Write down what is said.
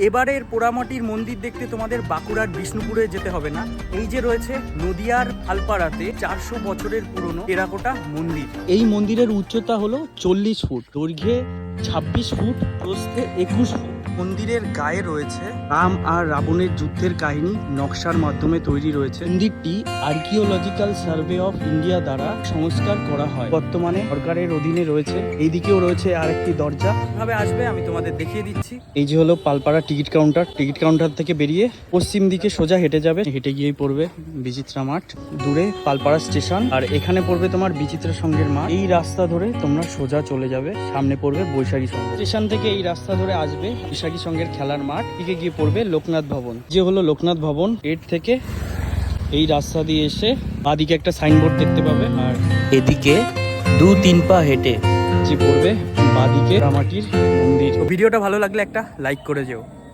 এবারের পোড়ামাটির মন্দির দেখতে তোমাদের বাঁকুড়ার বিষ্ণুপুরে যেতে হবে না। এই যে রয়েছে নদিয়ার আলপাড়াতে 400 বছরের পুরনো টেরাকোটা মন্দির। এই মন্দিরের উচ্চতা হলো 40 ফুট, দৈর্ঘ্যে 26 ফুট, প্রস্থে 21 ফুট। মন্দিরের গায়ে রয়েছে রাম আর রাবণের যুদ্ধের কাহিনী নকশার মাধ্যমে তৈরি রয়েছে। মন্দিরটি আর্কিওলজিক্যাল সার্ভে অফ ইন্ডিয়া দ্বারা সংস্কার করা হয়, বর্তমানে সরকারের অধীনে রয়েছে। এইদিকেও রয়েছে আরেকটি দরজা। কিভাবে আসবে আমি তোমাদের দেখিয়ে দিচ্ছি। এই যে হলো Palpara ticket counter. Ticket counter থেকে বেরিয়ে পশ্চিম দিকে সোজা হেঁটে যাবে, হেঁটে গিয়েই পড়বে বিচিত্রা মাঠ, দূরে পালপাড়া স্টেশন, আর এখানে পড়বে তোমার বিচিত্রা সংঘের মাঠ। এই রাস্তা ধরে তোমরা সোজা চলে যাবে, সামনে পড়বে বৈশাখী সংঘ। স্টেশন থেকে এই রাস্তা ধরে আসবে বৈশাখী সংঘের খেলার মাঠ, দিকে গিয়ে পড়বে লোকনাথ ভবন। যে হলো লোকনাথ ভবন, এর থেকে এই রাস্তা দিয়ে এসে বাঁদিকে একটা সাইনবোর্ড দেখতে পাবে, আর এদিকে 2-3 পা হেঁটে যে পড়বে বাঁদিকে পোড়ামাটির মন্দির। ভিডিওটা ভালো লাগলে একটা লাইক করে যেও।